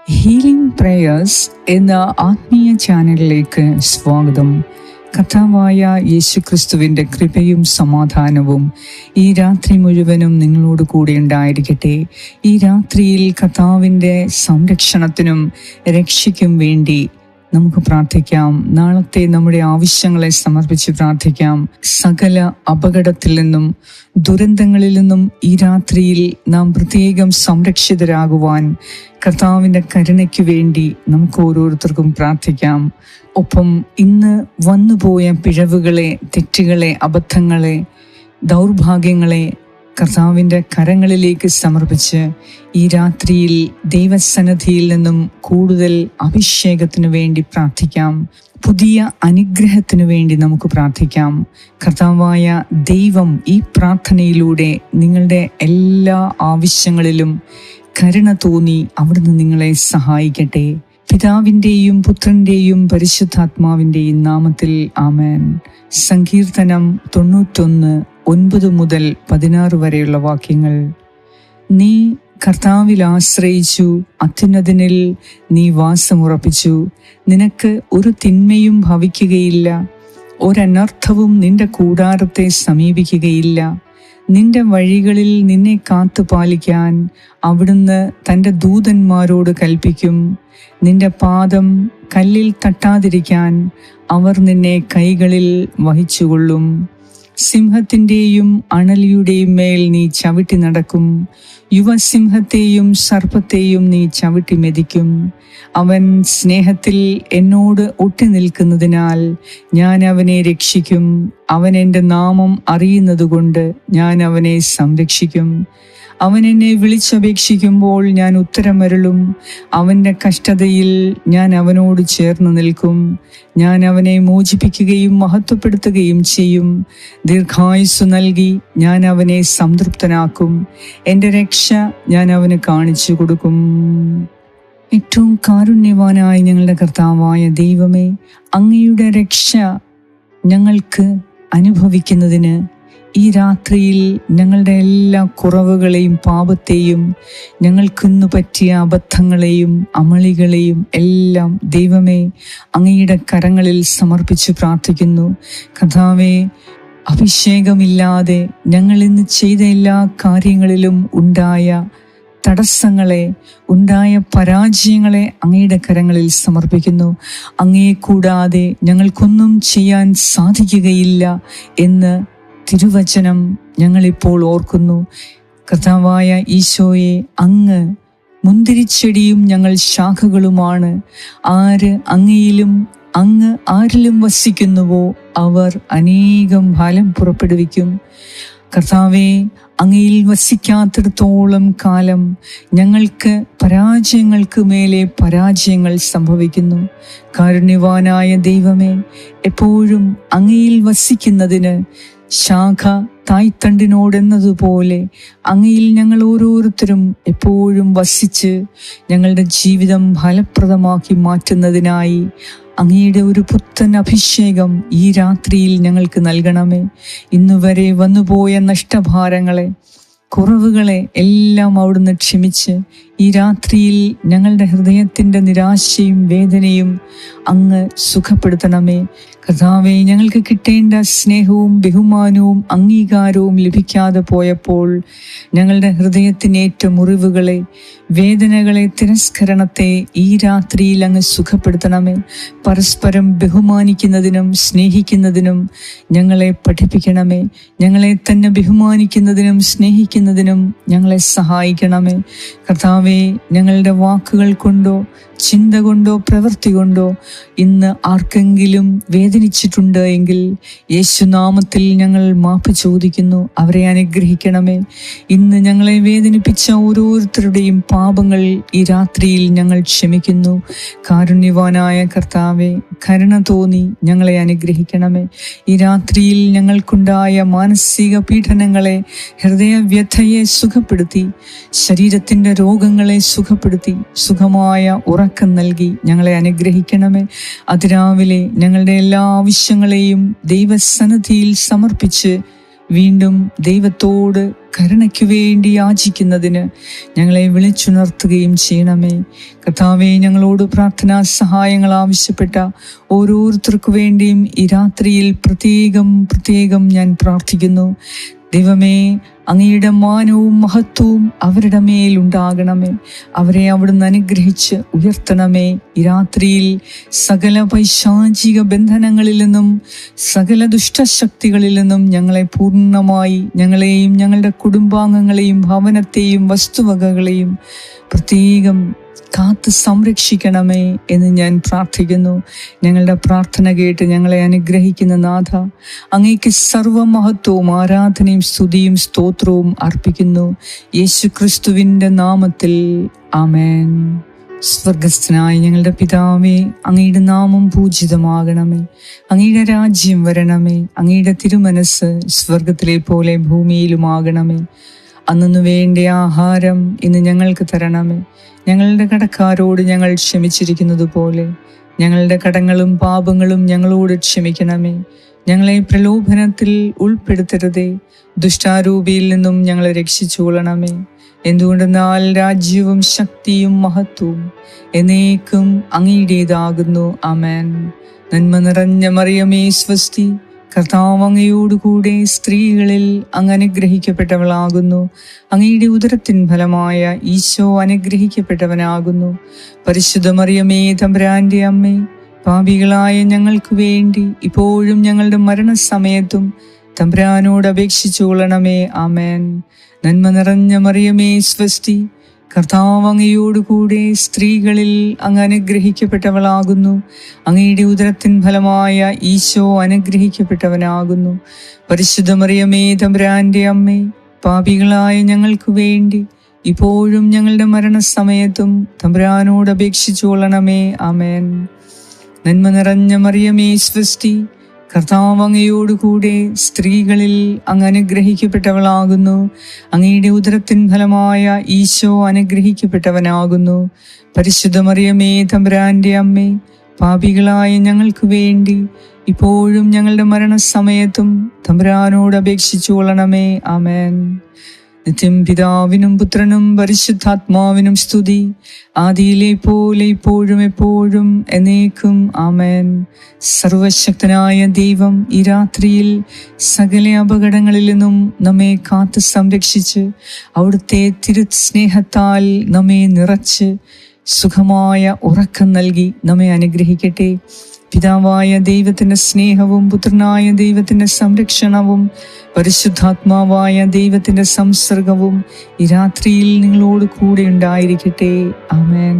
Healing prayers എന്ന ആത്മീയ ചാനലിലേക്ക് സ്വാഗതം. കർത്താവായ യേശുക്രിസ്തുവിൻ്റെ കൃപയും സമാധാനവും ഈ രാത്രി മുഴുവനും നിങ്ങളോട് കൂടെ ഉണ്ടായിരിക്കട്ടെ. ഈ രാത്രിയിൽ കർത്താവിൻ്റെ സംരക്ഷണത്തിനും രക്ഷയ്ക്കും വേണ്ടി നമുക്ക് പ്രാർത്ഥിക്കാം. നാളത്തെ നമ്മുടെ ആവശ്യങ്ങളെ സമർപ്പിച്ച് പ്രാർത്ഥിക്കാം. സകല അപകടത്തിൽ നിന്നും ദുരന്തങ്ങളിൽ നിന്നും ഈ രാത്രിയിൽ നാം പ്രത്യേകം സംരക്ഷിതരാകുവാൻ കർത്താവിൻ്റെ കരുണയ്ക്ക് വേണ്ടി നമുക്ക് ഓരോരുത്തർക്കും പ്രാർത്ഥിക്കാം. ഒപ്പം ഇന്ന് വന്നുപോയ പിഴവുകളെ, തെറ്റുകളെ, അബദ്ധങ്ങളെ, ദൗർഭാഗ്യങ്ങളെ കർത്താവിൻ്റെ കരങ്ങളിലേക്ക് സമർപ്പിച്ച് ഈ രാത്രിയിൽ ദൈവസന്നിധിയിൽ നിന്നും കൂടുതൽ അഭിഷേകത്തിനു വേണ്ടി പ്രാർത്ഥിക്കാം. പുതിയ അനുഗ്രഹത്തിനു വേണ്ടി നമുക്ക് പ്രാർത്ഥിക്കാം. കർത്താവായ ദൈവം ഈ പ്രാർത്ഥനയിലൂടെ നിങ്ങളുടെ എല്ലാ ആവശ്യങ്ങളിലും കരുണ തോന്നി അവിടുന്ന് നിങ്ങളെ സഹായിക്കട്ടെ. പിതാവിൻ്റെയും പുത്രൻ്റെയും പരിശുദ്ധാത്മാവിൻ്റെയും നാമത്തിൽ ആമേൻ. സങ്കീർത്തനം 91:9 മുതൽ 16 വരെയുള്ള വാക്യങ്ങൾ. നീ കർത്താവിൽ ആശ്രയിച്ചു, അത്യുന്നതനിൽ നീ വാസമുറപ്പിച്ചു. നിനക്ക് ഒരു തിന്മയും ഭവിക്കുകയില്ല, ഒരനർത്ഥവും നിന്റെ കൂടാരത്തെ സമീപിക്കുകയില്ല. നിന്റെ വഴികളിൽ നിന്നെ കാത്തു പാലിക്കാൻ അവിടുന്ന് തൻ്റെ ദൂതന്മാരോട് കൽപ്പിക്കും. നിന്റെ പാദം കല്ലിൽ തട്ടാതിരിക്കാൻ അവർ നിന്നെ കൈകളിൽ വഹിച്ചുകൊള്ളും. സിംഹത്തിൻ്റെയും അണലിയുടെയും മേൽ നീ ചവിട്ടി നടക്കും. യുവസിംഹത്തെയും സർപ്പത്തെയും നീ ചവിട്ടി മെതിക്കും. അവൻ സ്നേഹത്തിൽ എന്നോട് ഒട്ടി നിൽക്കുന്നതിനാൽ ഞാൻ അവനെ രക്ഷിക്കും. അവൻ എൻ്റെ നാമം അറിയുന്നതുകൊണ്ട് ഞാൻ അവനെ സംരക്ഷിക്കും. അവൻ എന്നെ വിളിച്ചപേക്ഷിക്കുമ്പോൾ ഞാൻ ഉത്തരമരുളും. അവൻ്റെ കഷ്ടതയിൽ ഞാൻ അവനോട് ചേർന്ന് നിൽക്കും. ഞാൻ അവനെ മോചിപ്പിക്കുകയും മഹത്വപ്പെടുത്തുകയും ചെയ്യും. ദീർഘായുസ്സു നൽകി ഞാൻ അവനെ സംതൃപ്തനാക്കും. എൻ്റെ രക്ഷ ഞാൻ അവന് കാണിച്ചു കൊടുക്കും. ഏറ്റവും കാരുണ്യവാനായ ഞങ്ങളുടെ കർത്താവായ ദൈവമേ, അങ്ങയുടെ രക്ഷ ഞങ്ങൾക്ക് അനുഭവിക്കുന്നതിന് ഈ രാത്രിയിൽ ഞങ്ങളുടെ എല്ലാ കുറവുകളെയും പാപത്തെയും ഞങ്ങൾക്കിന്നു പറ്റിയ അബദ്ധങ്ങളെയും അമളികളെയും എല്ലാം ദൈവമേ അങ്ങയുടെ കരങ്ങളിൽ സമർപ്പിച്ച് പ്രാർത്ഥിക്കുന്നു. കർത്താവേ, അഭിഷേകമില്ലാതെ ഞങ്ങൾ ഇന്ന് ചെയ്ത എല്ലാ കാര്യങ്ങളിലും ഉണ്ടായ തടസ്സങ്ങളെ, ഉണ്ടായ പരാജയങ്ങളെ അങ്ങയുടെ കരങ്ങളിൽ സമർപ്പിക്കുന്നു. അങ്ങയെ കൂടാതെ ഞങ്ങൾക്കൊന്നും ചെയ്യാൻ സാധിക്കുകയില്ല എന്ന് തിരുവചനം ഞങ്ങളിപ്പോൾ ഓർക്കുന്നു. കർത്താവായ ഈശോയെ, അങ്ങ് മുന്തിരിച്ചെടിയും ഞങ്ങൾ ശാഖകളുമാണ്. ആര് അങ്ങയിലും അങ്ങ് ആരിലും വസിക്കുന്നുവോ അവർ അനേകം ഫലം പുറപ്പെടുവിക്കും. കർത്താവേ, അങ്ങയിൽ വസിക്കാത്തിടത്തോളം കാലം ഞങ്ങൾക്ക് പരാജയങ്ങൾക്ക് മേലെ പരാജയങ്ങൾ സംഭവിക്കുന്നു. കാരുണ്യവാനായ ദൈവമേ, എപ്പോഴും അങ്ങയിൽ വസിക്കുന്നതിന് ശാഖ തായ്തണ്ടിനോടെന്നതുപോലെ അങ്ങയിൽ ഞങ്ങൾ ഓരോരുത്തരും എപ്പോഴും വസിച്ച് ഞങ്ങളുടെ ജീവിതം ഫലപ്രദമാക്കി മാറ്റുന്നതിനായി അങ്ങയുടെ ഒരു പുത്തൻ അഭിഷേകം ഈ രാത്രിയിൽ ഞങ്ങൾക്ക് നൽകണമേ. ഇന്നുവരെ വന്നുപോയ നഷ്ടഭാരങ്ങളെ, കുറവുകളെ എല്ലാം അവിടുന്ന് ക്ഷമിച്ച് ഈ രാത്രിയിൽ ഞങ്ങളുടെ ഹൃദയത്തിൻ്റെ നിരാശയും വേദനയും അങ്ങ് സുഖപ്പെടുത്തണമേ. കർത്താവേ, ഞങ്ങൾക്ക് കിട്ടേണ്ട സ്നേഹവും ബഹുമാനവും അംഗീകാരവും ലഭിക്കാതെ പോയപ്പോൾ ഞങ്ങളുടെ ഹൃദയത്തിനേറ്റ മുറിവുകളെ, വേദനകളെ, തിരസ്കരണത്തെ ഈ രാത്രിയിൽ അങ്ങ് സുഖപ്പെടുത്തണമേ. പരസ്പരം ബഹുമാനിക്കുന്നതിനും സ്നേഹിക്കുന്നതിനും ഞങ്ങളെ പഠിപ്പിക്കണമേ. ഞങ്ങളെ തന്നെ ബഹുമാനിക്കുന്നതിനും സ്നേഹിക്കുന്നതിനും ഞങ്ങളെ സഹായിക്കണമേ. കർത്താവേ, ഞങ്ങളുടെ വാക്കുകൾ കൊണ്ടോ ചിന്ത കൊണ്ടോ പ്രവൃത്തി കൊണ്ടോ ഇന്ന് ആർക്കെങ്കിലും വേദനിച്ചിട്ടുണ്ട് എങ്കിൽ യേശുനാമത്തിൽ ഞങ്ങൾ മാപ്പ് ചോദിക്കുന്നു. അവരെ അനുഗ്രഹിക്കണമേ. ഇന്ന് ഞങ്ങളെ വേദനിപ്പിച്ച ഓരോരുത്തരുടെയും പാപങ്ങൾ ഈ രാത്രിയിൽ ഞങ്ങൾ ക്ഷമിക്കുന്നു. കാരുണ്യവാനായ കർത്താവേ, കരുണ തോന്നി ഞങ്ങളെ അനുഗ്രഹിക്കണമേ. ഈ രാത്രിയിൽ ഞങ്ങൾക്കുണ്ടായ മാനസിക പീഡനങ്ങളെ, ഹൃദയവ്യഥയെ സുഖപ്പെടുത്തി, ശരീരത്തിൻ്റെ രോഗങ്ങളെ സുഖപ്പെടുത്തി, സുഖമായ ഉറക്കം നൽകി ഞങ്ങളെ അനുഗ്രഹിക്കണമേ. അതിരാവിലെ ഞങ്ങളുടെ എല്ലാ ആവശ്യങ്ങളെയും ദൈവസന്നിധിയിൽ സമർപ്പിച്ച് വീണ്ടും ദൈവത്തോട് കരുണയ്ക്കു വേണ്ടി യാചിക്കുന്നതിന് ഞങ്ങളെ വിളിച്ചുണർത്തുകയും ചെയ്യണമേ. കർത്താവേ, ഞങ്ങളോട് പ്രാർത്ഥനാ സഹായങ്ങൾ ആവശ്യപ്പെട്ട ഓരോരുത്തർക്കു വേണ്ടിയും ഈ രാത്രിയിൽ പ്രത്യേകം ഞാൻ പ്രാർത്ഥിക്കുന്നു. ദൈവമേ, അങ്ങയുടെ മാനവും മഹത്വവും അവരുടെ മേലുണ്ടാകണമേ. അവരെ അവിടുന്ന് അനുഗ്രഹിച്ച് ഉയർത്തണമേ. ഈ രാത്രിയിൽ സകല പൈശാചിക ബന്ധനങ്ങളിൽ നിന്നും സകല ദുഷ്ടശക്തികളിൽ നിന്നും ഞങ്ങളെ പൂർണ്ണമായി, ഞങ്ങളെയും ഞങ്ങളുടെ കുടുംബാംഗങ്ങളെയും ഭവനത്തെയും വസ്തുവകകളെയും പ്രത്യേകം കാത്ത് സംരക്ഷിക്കണമേ എന്ന് ഞാൻ പ്രാർത്ഥിക്കുന്നു. ഞങ്ങളുടെ പ്രാർത്ഥന കേട്ട് ഞങ്ങളെ അനുഗ്രഹിക്കുന്ന നാഥ, അങ്ങേക്ക് സർവമഹത്വവും ആരാധനയും സ്തുതിയും സ്തോത്രവും അർപ്പിക്കുന്നു. യേശുക്രിസ്തുവിൻ്റെ നാമത്തിൽ ആമേൻ. സ്വർഗസ്ഥനായ ഞങ്ങളുടെ പിതാവേ, അങ്ങയുടെ നാമം പൂജിതമാകണമേ. അങ്ങയുടെ രാജ്യം വരണമേ. അങ്ങയുടെ തിരുമനസ് സ്വർഗത്തിലെ പോലെ ഭൂമിയിലുമാകണമേ. അന്നു വേണ്ട ആഹാരം ഇന്ന് ഞങ്ങൾക്ക് തരണമേ. ഞങ്ങളുടെ കടക്കാരോട് ഞങ്ങൾ ക്ഷമിച്ചിരിക്കുന്നത് പോലെ ഞങ്ങളുടെ കടങ്ങളും പാപങ്ങളും ഞങ്ങളോട് ക്ഷമിക്കണമേ. ഞങ്ങളെ പ്രലോഭനത്തിൽ ഉൾപ്പെടുത്തരുതേ, ദുഷ്ടാരൂപിയിൽ നിന്നും ഞങ്ങളെ രക്ഷിച്ചുകൊള്ളണമേ. എന്തുകൊണ്ടെന്നാൽ രാജ്യവും ശക്തിയും മഹത്വവും എന്നേക്കും അങ്ങയുടേതാകുന്നു. ആമേൻ. നന്മ നിറഞ്ഞ മറിയമേ സ്വസ്തി, കർത്താവ് അങ്ങയോടുകൂടെ സ്ത്രീകളിൽ അങ്ങ് അനുഗ്രഹിക്കപ്പെട്ടവളാകുന്നു. അങ്ങയുടെ ഉദരത്തിൻ ഫലമായ ഈശോ അനുഗ്രഹിക്കപ്പെട്ടവനാകുന്നു. പരിശുദ്ധ മറിയമേ, തമ്പുരാന്റെ അമ്മേ, പാപികളായ ഞങ്ങൾക്ക് വേണ്ടി ഇപ്പോഴും ഞങ്ങളുടെ മരണസമയത്തും തമ്പുരാനോട് അപേക്ഷിച്ചു കൊള്ളണമേ. ആമേൻ. നന്മ നിറഞ്ഞ മറിയമേ സ്വസ്തി, കർത്താവ് അങ്ങയോടുകൂടെ സ്ത്രീകളിൽ അങ്ങ് അനുഗ്രഹിക്കപ്പെട്ടവളാകുന്നു. അങ്ങയുടെ ഉദരത്തിൻ ഫലമായ ഈശോ അനുഗ്രഹിക്കപ്പെട്ടവനാകുന്നു. പരിശുദ്ധ മറിയമേ, തമ്പുരാന്റെ അമ്മേ, പാപികളായ ഞങ്ങൾക്ക് വേണ്ടി ഇപ്പോഴും ഞങ്ങളുടെ മരണസമയത്തും തമ്പുരാനോട് അപേക്ഷിച്ചു കൊള്ളണമേ. ആമേൻ. നന്മ നിറഞ്ഞ മറിയമേ സ്വസ്തി, കർത്താവ് അങ്ങയോടുകൂടെ സ്ത്രീകളിൽ അങ്ങ് അനുഗ്രഹിക്കപ്പെട്ടവളാകുന്നു. അങ്ങയുടെ ഉദരത്തിൻ ഫലമായ ഈശോ അനുഗ്രഹിക്കപ്പെട്ടവനാകുന്നു. പരിശുദ്ധ മറിയമേ, തമ്പുരാന്റെ അമ്മേ, പാപികളായ ഞങ്ങൾക്ക് വേണ്ടി ഇപ്പോഴും ഞങ്ങളുടെ മരണസമയത്തും തമ്പുരാനോട് അപേക്ഷിച്ചു കൊള്ളണമേ. ആമേൻ. നിത്യം പിതാവിനും പുത്രനും പരിശുദ്ധാത്മാവിനും സ്തുതി, ആദിയിലെ പോലെ ഇപ്പോഴും എപ്പോഴും എന്നേക്കും. ആമേൻ. സർവശക്തനായ ദൈവം ഈ രാത്രിയിൽ സകല അപകടങ്ങളിൽ നിന്നും നമ്മെ കാത്ത് സംരക്ഷിച്ച് അവിടുത്തെ തിരുസ്നേഹത്താൽ നമ്മെ നിറച്ച് സുഖമായ ഉറക്കം നൽകി നമ്മെ അനുഗ്രഹിക്കട്ടെ. പിതാവായ ദൈവത്തിന്റെ സ്നേഹവും പുത്രനായ ദൈവത്തിന്റെ സംരക്ഷണവും പരിശുദ്ധാത്മാവായ ദൈവത്തിന്റെ സംസർഗവും ഈ രാത്രിയിൽ നിങ്ങളോട് കൂടെ ഉണ്ടായിരിക്കട്ടെ. ആമേൻ.